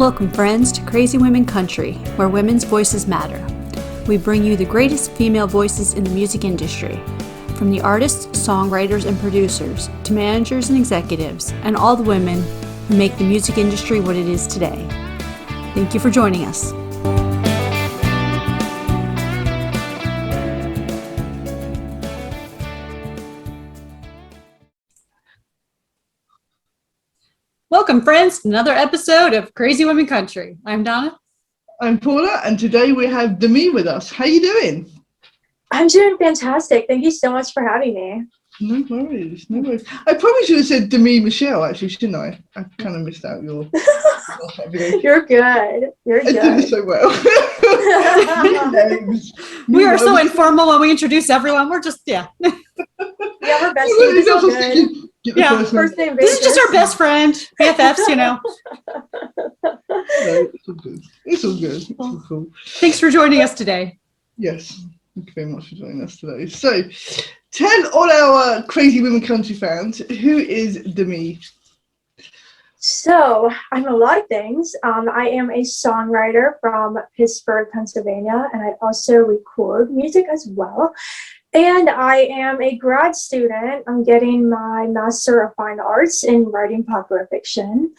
Welcome, friends, to Crazy Women Country, where women's voices matter. We bring you the greatest female voices in the music industry, from the artists, songwriters, and producers, to managers and executives, and all the women who make the music industry what it is today. Thank you for joining us. Welcome, friends, to another episode of Crazy Women Country. I'm Donna. I'm Paula, and today we have Demi with us. How you doing? I'm doing fantastic. Thank you so much for having me. No worries, no worries. I probably should have said Demi Michelle, actually, shouldn't I? I kind of missed out your... You're good. You're good. I did it so well. We are so informal when we introduce everyone. We're just, Yeah, we're besties. It's all good. Yeah, first name this is just our best friend, BFFs, you know. No, it's all good. It's all good. It's all cool. Thanks for joining us today. Yes, thank you very much for joining us today. So, tell all our Crazy Women Country fans, who is Demi? So, I'm a lot of things. I am a songwriter from Pittsburgh, Pennsylvania, and I also record music as well. And I am a grad student. I'm getting my Master of Fine Arts in Writing Popular Fiction.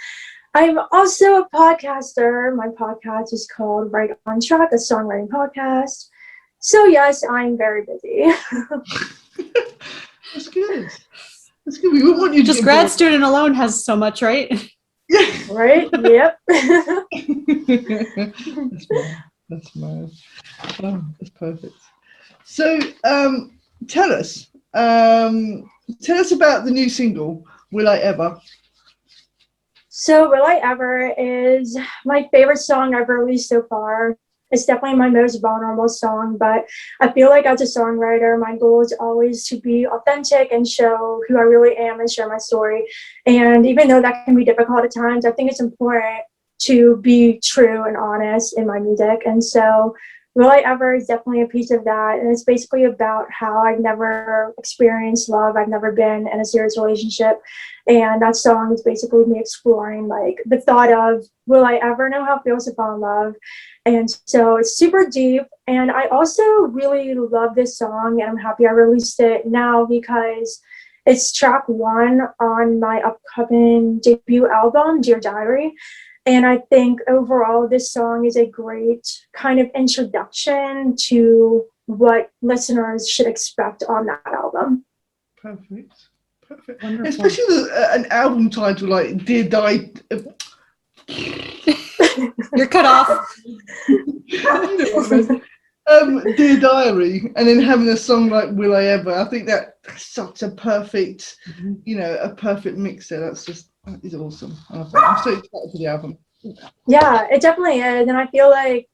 I'm also a podcaster. My podcast is called Right on Track, a songwriting podcast. So yes, I'm very busy. That's good. That's good. We wouldn't want you to just grad student alone has so much, right? Yeah. Right? Yep. That's mad. Oh, that's perfect. So, tell us about the new single, Will I Ever? So, Will I Ever is my favorite song I've released so far. It's definitely my most vulnerable song, but I feel like as a songwriter, my goal is always to be authentic and show who I really am and share my story. And even though that can be difficult at times, I think it's important to be true and honest in my music. And so Will I Ever is definitely a piece of that. And it's basically about how I've never experienced love. I've never been in a serious relationship. And that song is basically me exploring like the thought of, will I ever know how it feels to fall in love? And so it's super deep. And I also really love this song, and I'm happy I released it now because it's track 1 on my upcoming debut album, Dear Diary. And I think overall, this song is a great kind of introduction to what listeners should expect on that album. Perfect. Wonderful. Especially an album title like Dear Diary. You're cut off. Dear Diary, and then having a song like Will I Ever. I think that's such a perfect, a perfect mix there. That is awesome. I'm so excited for the album. Yeah, it definitely is. And I feel like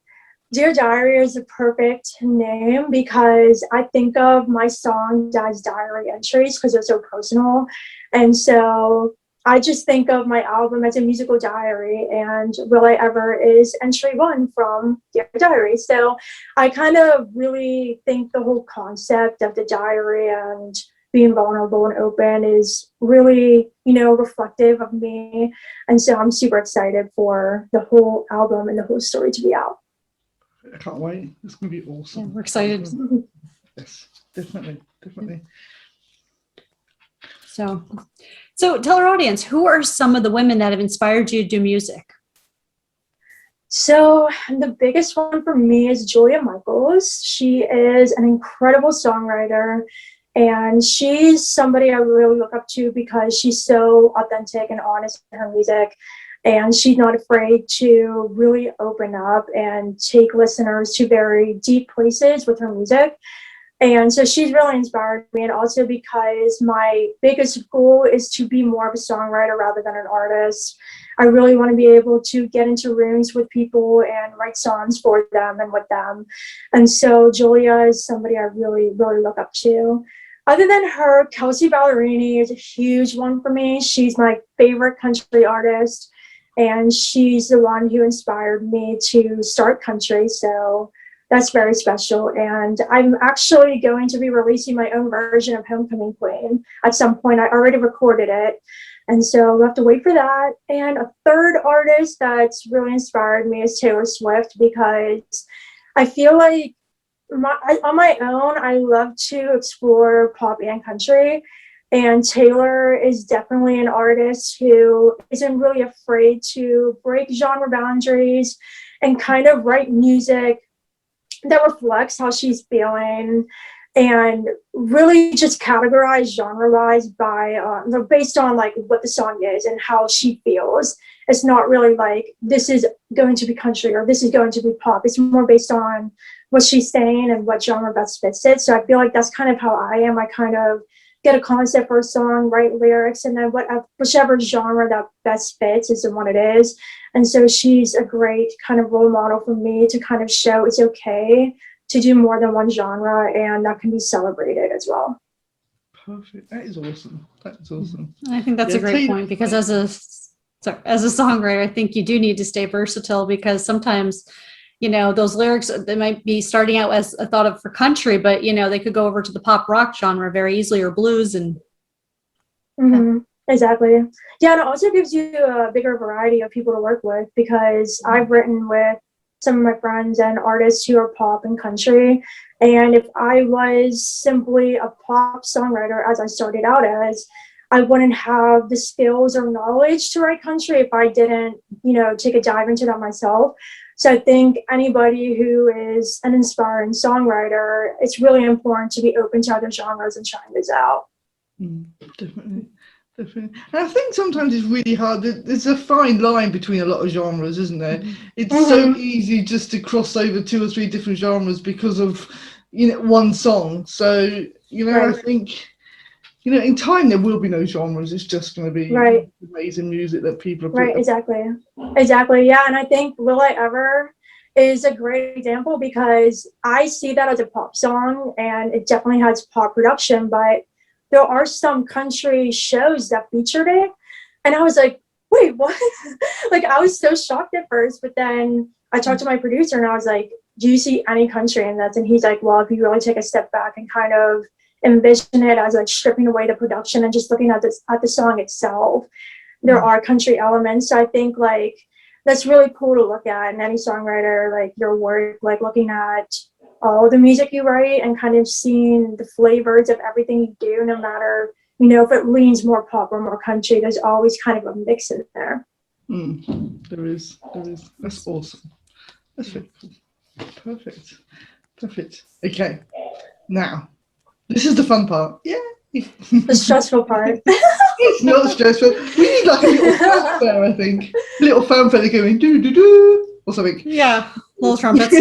Dear Diary is a perfect name because I think of my songs as diary entries because they're so personal. And so I just think of my album as a musical diary, and Will I Ever is entry 1 from Dear Diary. So I kind of really think the whole concept of the diary and being vulnerable and open is really, reflective of me. And so I'm super excited for the whole album and the whole story to be out. I can't wait. It's going to be awesome. Yeah, we're excited. Yes, definitely. So tell our audience, who are some of the women that have inspired you to do music? So the biggest one for me is Julia Michaels. She is an incredible songwriter, and she's somebody I really look up to because she's so authentic and honest in her music. And she's not afraid to really open up and take listeners to very deep places with her music. And so she's really inspired me. And also because my biggest goal is to be more of a songwriter rather than an artist. I really want to be able to get into rooms with people and write songs for them and with them. And so Julia is somebody I really, really look up to. Other than her, Kelsey Ballerini is a huge one for me. She's my favorite country artist, and she's the one who inspired me to start country. So that's very special. And I'm actually going to be releasing my own version of Homecoming Queen at some point. I already recorded it. And so we'll have to wait for that. And a third artist that's really inspired me is Taylor Swift, because I feel like on my own, I love to explore pop and country. And Taylor is definitely an artist who isn't really afraid to break genre boundaries and kind of write music that reflects how she's feeling, and really just categorize genre wise by based on like what the song is and how she feels. It's not really like this is going to be country or this is going to be pop. It's more based on what she's saying and what genre best fits it. So I feel like that's kind of how I am. I kind of get a concept for a song, write lyrics, and then whichever genre that best fits is the one it is. And so she's a great kind of role model for me to kind of show it's okay to do more than one genre, and that can be celebrated as well. Perfect. That is awesome. That is awesome. I think that's a great point, because as a songwriter, I think you do need to stay versatile, because sometimes, you know, those lyrics, they might be starting out as a thought of for country, but, you know, they could go over to the pop rock genre very easily, or blues. And Exactly. Yeah, and it also gives you a bigger variety of people to work with, because I've written with some of my friends and artists who are pop and country. And if I was simply a pop songwriter, as I started out as, I wouldn't have the skills or knowledge to write country if I didn't, you know, take a dive into that myself. So I think anybody who is an inspiring songwriter, it's really important to be open to other genres and trying this out. Definitely. And I think sometimes it's really hard. There's a fine line between a lot of genres, isn't there? It's so easy just to cross over 2 or 3 different genres because of, you know, one song. So, you know, I think, you know, in time there will be no genres. It's just going to be amazing music that people are putting. Exactly. Yeah, and I think Will I Ever is a great example, because I see that as a pop song and it definitely has pop production, but there are some country shows that featured it, and I was like, wait, what? Like, I was so shocked at first, but then I talked to my producer and I was like, do you see any country in that? And he's like, well, if you really take a step back and kind of envision it as like stripping away the production and just looking at the song itself, there are country elements. So I think like that's really cool to look at in any songwriter, like your work, like looking at all the music you write and kind of seeing the flavors of everything you do, no matter, you know, if it leans more pop or more country, there's always kind of a mix in there. There is. That's awesome. That's very cool. Perfect. Okay, now this is the fun part. Yeah. The stressful part. It's not stressful. We need like a little fanfare, I think. A little fanfare going do or something. Yeah, little trumpets.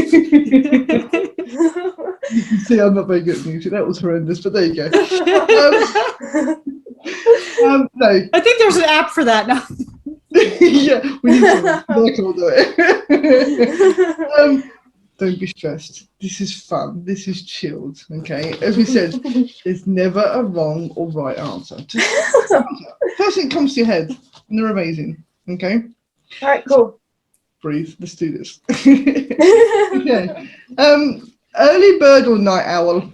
You can see I'm not very good at music. That was horrendous, but there you go. No. I think there's an app for that now. Yeah, we need to. I can't do it. Don't be stressed. This is fun. This is chilled. Okay. As we said, there's never a wrong or right answer. Just first thing that comes to your head, and they're amazing. Okay. All right. Cool. Breathe. Let's do this. Okay. Early bird or night owl?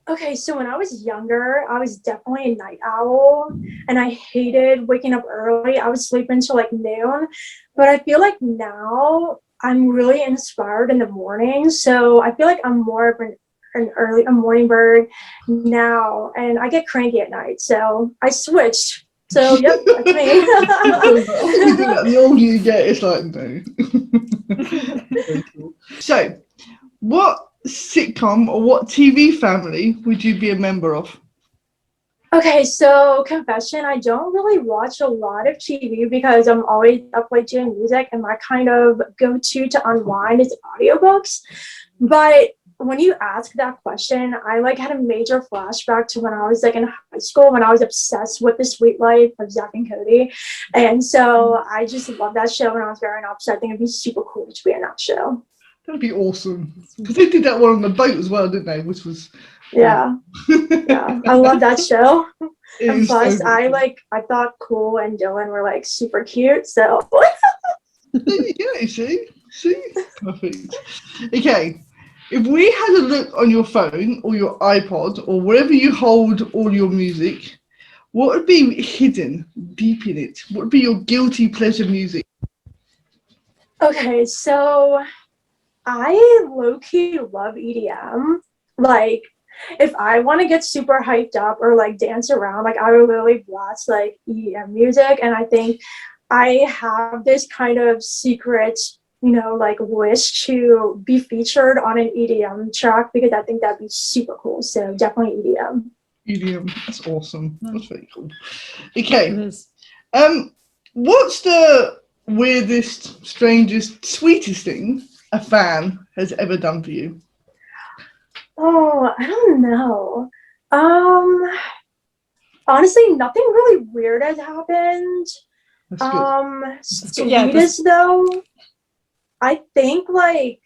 Okay, so when I was younger, I was definitely a night owl, and I hated waking up early. I would sleep until like noon, but I feel like now I'm really inspired in the morning. So I feel like I'm more of a morning bird now, and I get cranky at night. So I switched. So yep, that's me. The older you get, it's like no. Very cool. So, what sitcom or what TV family would you be a member of? Okay, so confession, I don't really watch a lot of TV because I'm always up late doing music, and my kind of go-to to unwind is audiobooks. But when you ask that question, I like had a major flashback to when I was like in high school, when I was obsessed with The Sweet Life of Zach and Cody. And so I just love that show when I was growing up. So I think it'd be super cool to be in that show. That'd be awesome. Because they did that one on the boat as well, didn't they? Which was yeah. I love that show. And plus, so I thought Cool and Dylan were like super cute. So yeah, you see, perfect. Okay, if we had a look on your phone or your iPod or wherever you hold all your music, what would be hidden deep in it? What would be your guilty pleasure music? Okay, so I low-key love EDM. Like, if I want to get super hyped up or like dance around, like I will literally blast like EDM music. And I think I have this kind of secret, like wish to be featured on an EDM track because I think that'd be super cool. So definitely EDM. EDM, that's awesome. That's very cool. It Okay. is. What's the weirdest, strangest, sweetest thing a fan has ever done for you? Oh, I don't know. Honestly, nothing really weird has happened. That's good. Sweetest though, I think like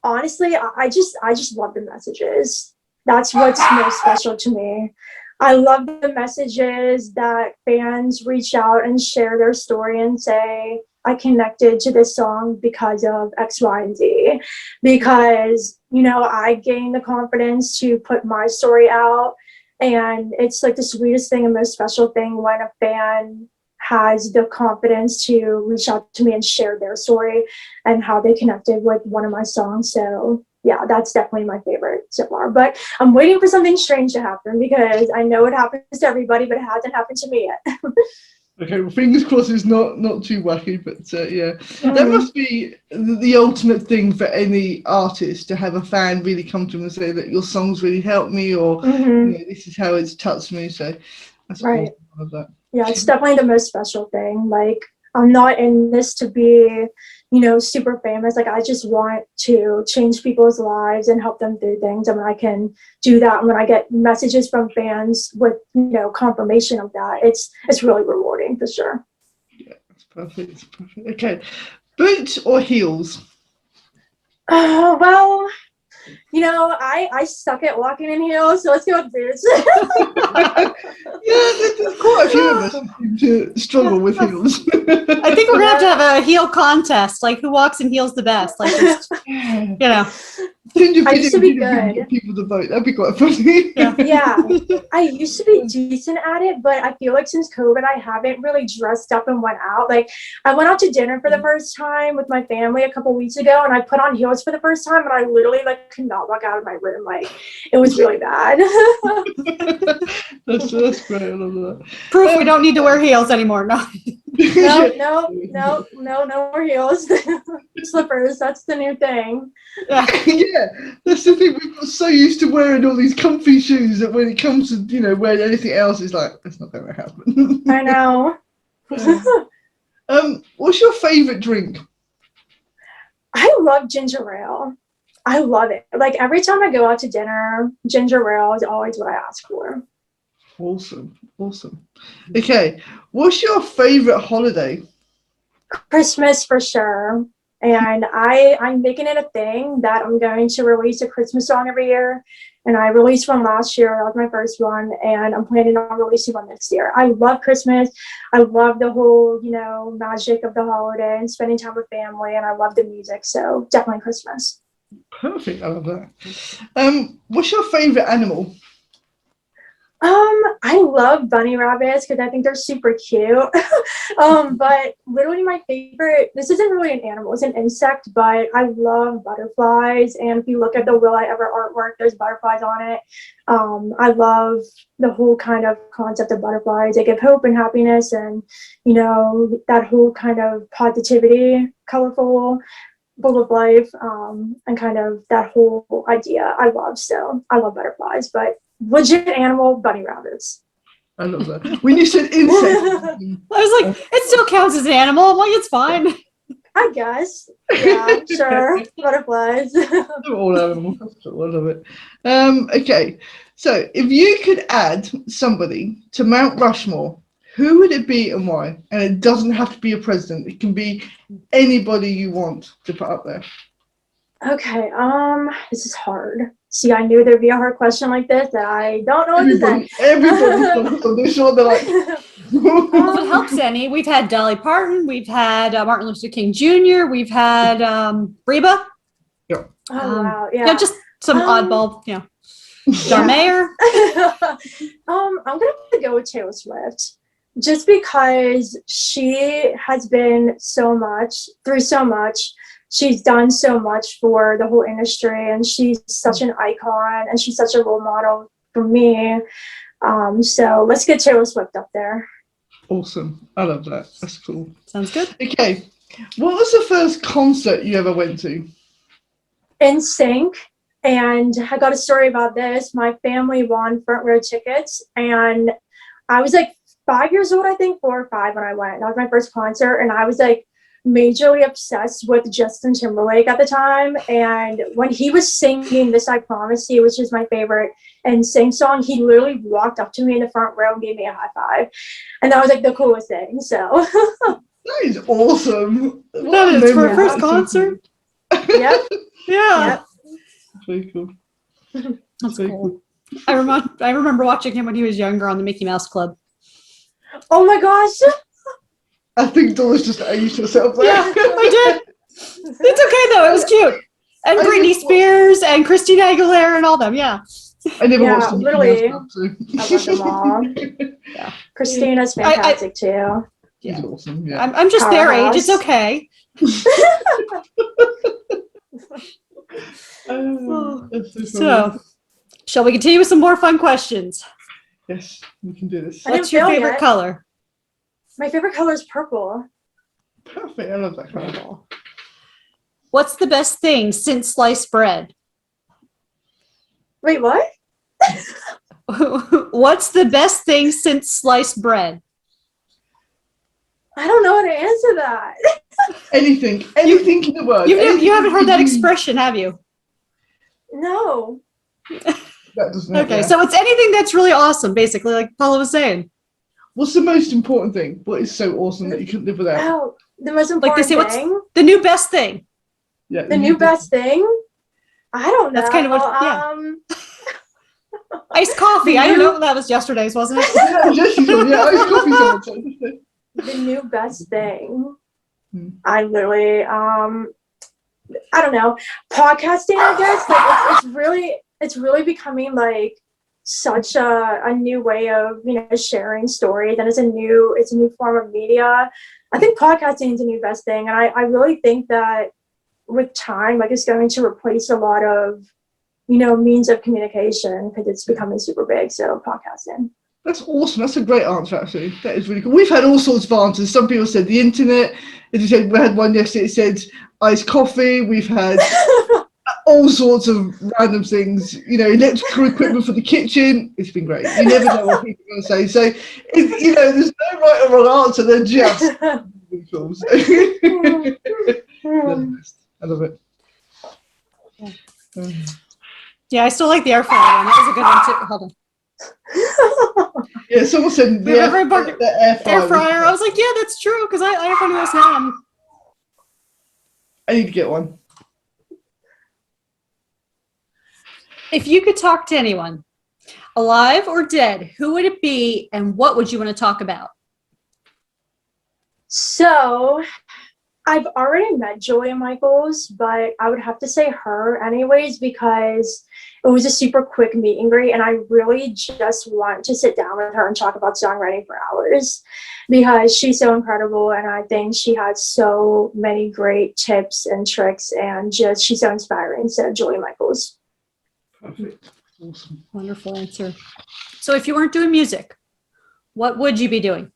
honestly, I just love the messages. That's what's most special to me. I love the messages that fans reach out and share their story and say, I connected to this song because of X, Y, and Z. Because, I gained the confidence to put my story out. And it's like the sweetest thing and most special thing when a fan has the confidence to reach out to me and share their story and how they connected with one of my songs. So yeah, that's definitely my favorite so far. But I'm waiting for something strange to happen because I know it happens to everybody, but it hasn't happened to me yet. Okay, well, fingers crossed it's not too wacky, but yeah. That must be the ultimate thing for any artist, to have a fan really come to them and say that your songs really helped me, or this is how it's touched me. So that's right. awesome. I love that. Yeah, it's definitely the most special thing. Like, I'm not in this to be, super famous. Like, I just want to change people's lives and help them through things. And when I can do that, and when I get messages from fans with, confirmation of that, it's really rewarding for sure. Yeah, that's perfect. It's perfect. Okay, boots or heels? Well, I suck at walking in heels, so let's go with boots. Yeah, there's quite a few of us who seem to struggle with heels. I think we're gonna have to have a heel contest, like who walks in heels the best. Like, just, I used to be good. Get people to vote. That'd be quite funny. Yeah, I used to be decent at it, but I feel like since COVID, I haven't really dressed up and went out. Like, I went out to dinner for the first time with my family a couple weeks ago, and I put on heels for the first time, and I literally could not walk out of my room. Like, it was really bad. That's great. I love that. Proof we don't need to wear heels anymore. No. No more heels. Slippers, that's the new thing. Yeah, that's the thing. We've got so used to wearing all these comfy shoes that when it comes to wearing anything else, it's like, that's not going to happen. I know. What's your favorite drink? I love ginger ale. I love it. Like, every time I go out to dinner, ginger ale is always what I ask for. Awesome. Okay, what's your favorite holiday? Christmas for sure. And I'm making it a thing that I'm going to release a Christmas song every year. And I released one last year. That was my first one. And I'm planning on releasing one next year. I love Christmas. I love the whole, magic of the holiday and spending time with family. And I love the music. So definitely Christmas. Perfect. I love that. What's your favorite animal? I love bunny rabbits because I think they're super cute. But literally my favorite, this isn't really an animal, it's an insect, but I love butterflies. And if you look at the Will I Ever artwork, there's butterflies on it. I love the whole kind of concept of butterflies. They give hope and happiness and, that whole kind of positivity, colorful, full of life, and kind of that whole idea I love. So I love butterflies, but legit animal, bunny rabbits. I love that. When you said insect, I was like, it still counts as an animal. Like, it's fine. I guess. Yeah, sure. Butterflies. They're all animals. I love it. Okay, so if you could add somebody to Mount Rushmore, who would it be and why? And it doesn't have to be a president. It can be anybody you want to put up there. Okay, this is hard. See, I knew there'd be a hard question like this that I don't know what to say. Everybody's sure they're like. Well, if it helps any, we've had Dolly Parton, we've had Martin Luther King Jr., we've had Reba. Yeah. Oh, wow, yeah. Just some oddball, John Mayer? I'm gonna have to go with Taylor Swift, just because she has been through so much. She's done so much for the whole industry, and she's such an icon, and she's such a role model for me. So let's get Taylor Swift up there. Awesome. I love that. That's cool. Sounds good. Okay. What was the first concert you ever went to? In Sync. And I got a story about this. My family won front row tickets, and I was like 5 years old, I think 4 or 5 when I went. That was my first concert, and I was like majorly obsessed with Justin Timberlake at the time. And when he was singing "This I Promise You," which is my favorite NSYNC song, he literally walked up to me in the front row and gave me a high five, and that was like the coolest thing. So That is awesome. That is for a first concert. Yep. Yeah. Yep. Very cool. That's cool. I remember watching him when he was younger on the Mickey Mouse Club. Oh my gosh. I think Doris just aged herself there. Yeah, I did. It's okay though. It was cute. And Britney Spears and Christina Aguilera and all them. Yeah. I never watched the literally. Mickey Mouse Club, so. I love them all. Yeah. Christina's fantastic too. Yeah. He's awesome. Yeah. I'm just their age. It's Powerhouse. okay. That's so funny. So, shall we continue with some more fun questions? Yes, we can do this. I didn't What's your fail favorite yet. color? My favorite color is purple. Perfect. I love that color. What's the best thing since sliced bread? Wait, what? What's the best thing since sliced bread? I don't know how to answer that. Anything in the world. You haven't heard that expression, have you? No. That doesn't Okay, so it's anything that's really awesome, basically, like Paula was saying. What's the most important thing? What is so awesome that you couldn't live without? Oh, the most Like they important say, what's thing? the new best thing? Yeah, The new best thing? I don't know. That's kind of what- yeah. Iced coffee. I don't know. That was yesterday's, wasn't it? Yeah, Jesse's one. Yeah, iced coffee. Someone said. The new best thing. Hmm. I literally, I don't know. Podcasting, I guess. Like it's really becoming like such a new way of sharing stories, and it's a new form of media. I think podcasting is the new best thing, and I really think that with time, like it's going to replace a lot of means of communication because it's becoming super big. So podcasting. That's awesome. That's a great answer, actually. That is really cool. We've had all sorts of answers. Some people said the internet. As you said, we had one yesterday. It said iced coffee. We've had all sorts of random things. Electrical equipment for the kitchen. It's been great. You never know what people are going to say. So, there's no right or wrong answer. They're just really cool. So. I love it. Yeah, I still like the air fryer one. That was a good one too. Hold on. Yeah, someone said the air fryer. I was like, yeah, that's true because I have one of those now. I need to get one. If you could talk to anyone, alive or dead, who would it be, and what would you want to talk about? So, I've already met Julia Michaels, but I would have to say her anyways because it was a super quick meet and greet, and I really just want to sit down with her and talk about songwriting for hours because she's so incredible, and I think she has so many great tips and tricks, and just she's so inspiring. So Julia Michaels. Perfect. Awesome. Wonderful answer. So if you weren't doing music, what would you be doing?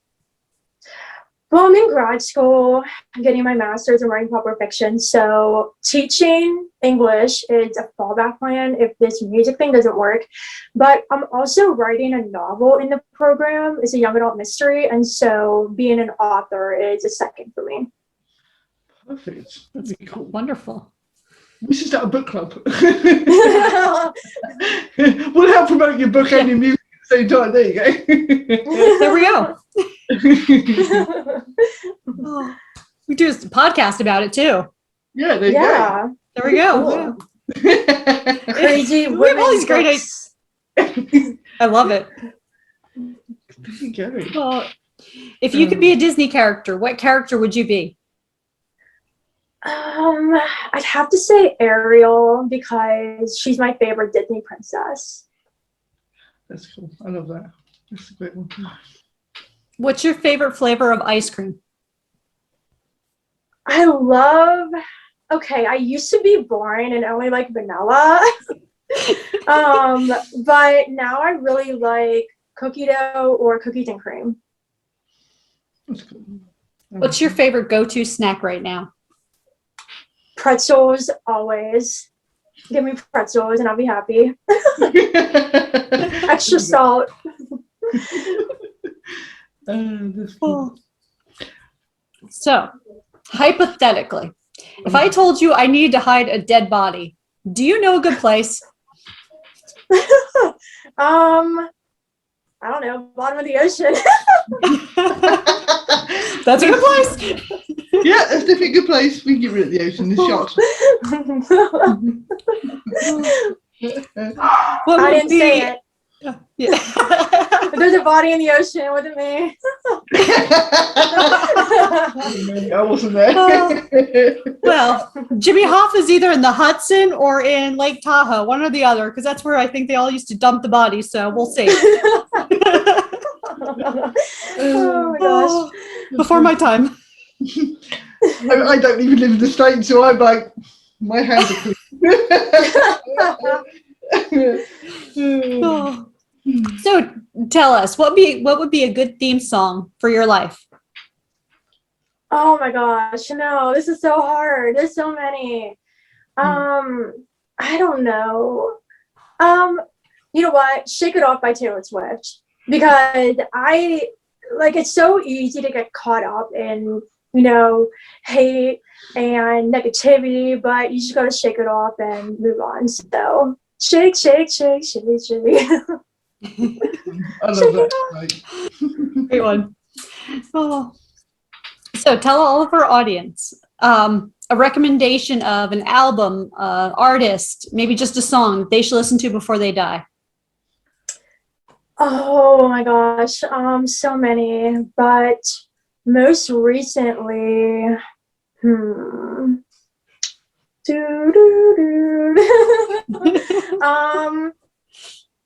Well, I'm in grad school. I'm getting my master's in writing popular fiction. So teaching English is a fallback plan if this music thing doesn't work. But I'm also writing a novel in the program. It's a young adult mystery. And so being an author is a second for me. Perfect. That'd be cool. Wonderful. We should start a book club. We'll help promote your book and your music at the same time. There you go. There we go. Oh, we do a podcast about it too. Yeah, there you go. There we go. Cool. Crazy. We have all these great ideas. I love it. There you go. Well, if you could be a Disney character, what character would you be? I'd have to say Ariel because she's my favorite Disney princess. That's cool. I love that. That's a great one. What's your favorite flavor of ice cream? I love, okay, I used to be boring and only like vanilla. But now I really like cookie dough or cookies and cream. That's cool. What's your favorite go-to snack right now? Pretzels, always. Give me pretzels and I'll be happy. Extra salt. So, hypothetically, if I told you I needed to hide a dead body, do you know a good place? I don't know, bottom of the ocean. That's a good place. Yeah, that's definitely a good place. We can get rid of the ocean. The sharks. I didn't say it. Yeah. If there's a body in the ocean, it wasn't me. I wasn't there. Well, Jimmy Hoff is either in the Hudson or in Lake Tahoe, one or the other, because that's where I think they all used to dump the bodies. So we'll see. Oh my gosh. Before my time. I don't even live in the States, so I'm like, my hands are clean. Oh. So tell us, what would be a good theme song for your life? Oh my gosh, no, this is so hard. There's so many. I don't know. You know what? Shake It Off by Taylor Swift. Because it's so easy to get caught up in, hate and negativity, but you just gotta shake it off and move on. So shake, shake, shake, shake, shake. I love that. Great one. Oh. So tell all of our audience a recommendation of an album, artist, maybe just a song that they should listen to before they die. Oh my gosh, so many, but most recently,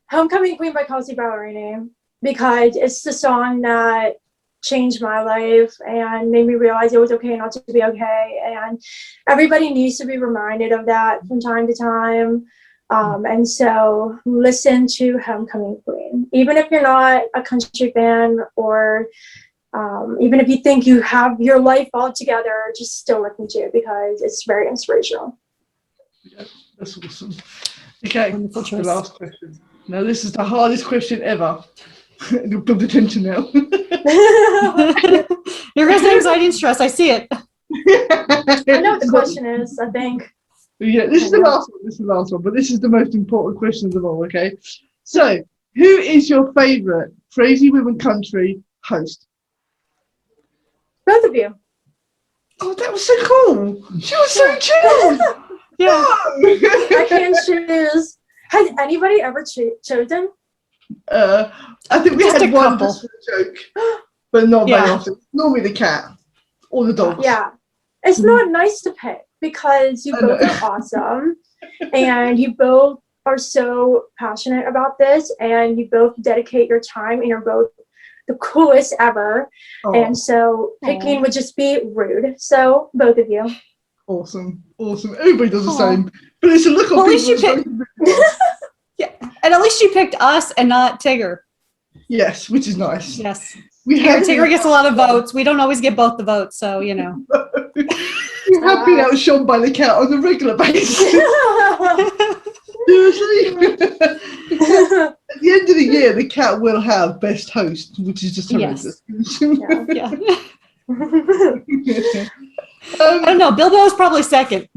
Homecoming Queen by Kelsey Ballerini, because it's the song that changed my life and made me realize it was okay not to be okay, and everybody needs to be reminded of that from time to time. And so listen to Homecoming Queen, even if you're not a country fan, or even if you think you have your life all together, just still listen to it because it's very inspirational. Yeah, that's awesome. Okay, Wonderful choice. the last question. Now this is the hardest question ever. You'll build attention now. Here goes the anxiety and stress. I see it. I know what the question is, I think. Yeah, this is the last one. This is the last one, but this is the most important question of them all. Okay, so who is your favourite Crazy Women Country host? Both of you. Oh, that was so cool. She was so chill. Yeah. I can't choose. Has anybody ever chosen? I think we Just had a one couple. just for a joke, but not very Yeah. often. Normally the cat or the dogs. Yeah. It's not nice to pick because you I both know. are awesome and you both are so passionate about this and you both dedicate your time and you're both the coolest ever. Oh, And so picking would just be rude. So both of you. awesome. Everybody does the Aw. same, but it's a look Well, on at least you people's faces. Yeah. And at least you picked us and not Tigger. Yes, which is nice. Yes. We have Tigger gets a lot of votes. We don't always get both the votes, so we have been outshone by the cat on a regular basis. Seriously. At the end of the year, the cat will have best host, which is just horrendous. Yeah. I don't know. Bilbo's probably second.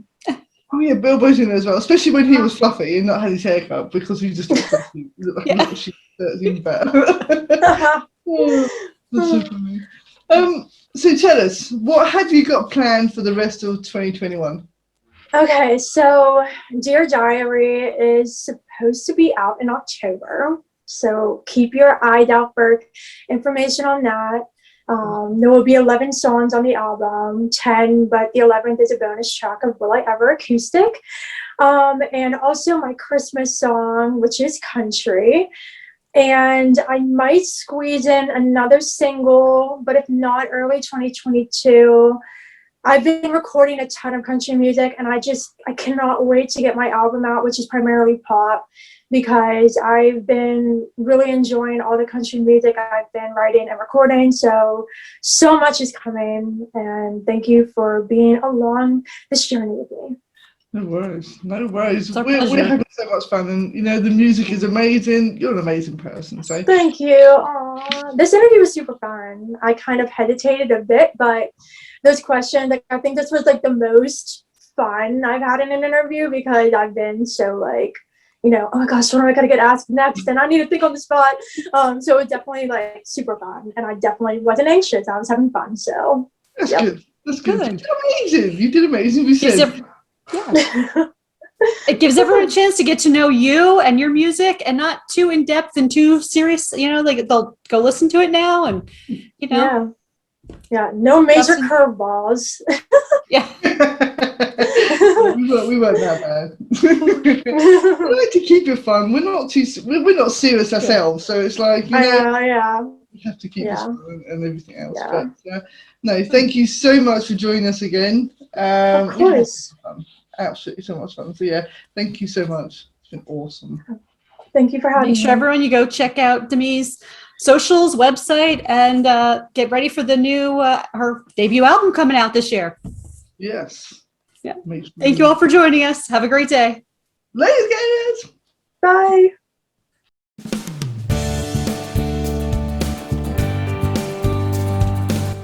Yeah, Bilbo's in there as well, especially when he was fluffy and not had his hair cut because he just looked like he looked like Yeah. a little shit. That's even better. Oh, that's so funny. So tell us, what have you got planned for the rest of 2021? Okay, so Dear Diary is supposed to be out in October. So keep your eyes out for information on that. There will be 11 songs on the album, 10, but the 11th is a bonus track of Will I Ever acoustic. And also my Christmas song, which is country. And I might squeeze in another single, but if not, early 2022. I've been recording a ton of country music, and I cannot wait to get my album out, which is primarily pop, because I've been really enjoying all the country music I've been writing and recording. So much is coming, and thank you for being along this journey with me. No worries. We're pleasure. having so much fun, and the music is amazing. You're an amazing person. So Thank you. Aww. This interview was super fun. I kind of hesitated a bit, but those questions, like, I think this was like the most fun I've had in an interview, because I've been so like, oh my gosh, what am I gonna get asked next? And I need to think on the spot. So it's definitely like super fun, and I definitely wasn't anxious. I was having fun. So that's yep. good. That's good. You did amazing. You did amazing. We said. It gives everyone a chance to get to know you and your music, and not too in depth and too serious. Like they'll go listen to it now, and yeah, no major curveballs. Yeah. we weren't that bad. We like to keep it fun. We're not serious ourselves, so it's like we have to keep it fun and everything else. Yeah. But no, thank you so much for joining us again. Of course. Absolutely so much fun. So yeah, thank you so much. It's been awesome. Thank you for having me. Make sure everyone, you go check out Demi's socials, website, and get ready for the new her debut album coming out this year. Yes. Yeah. Thank you all for joining us. Have a great day. Ladies, guys. Bye.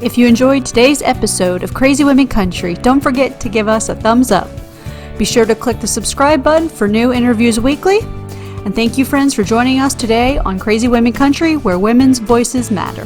If you enjoyed today's episode of Crazy Women Country, don't forget to give us a thumbs up. Be sure to click the subscribe button for new interviews weekly. And thank you, friends, for joining us today on Crazy Women Country, where women's voices matter.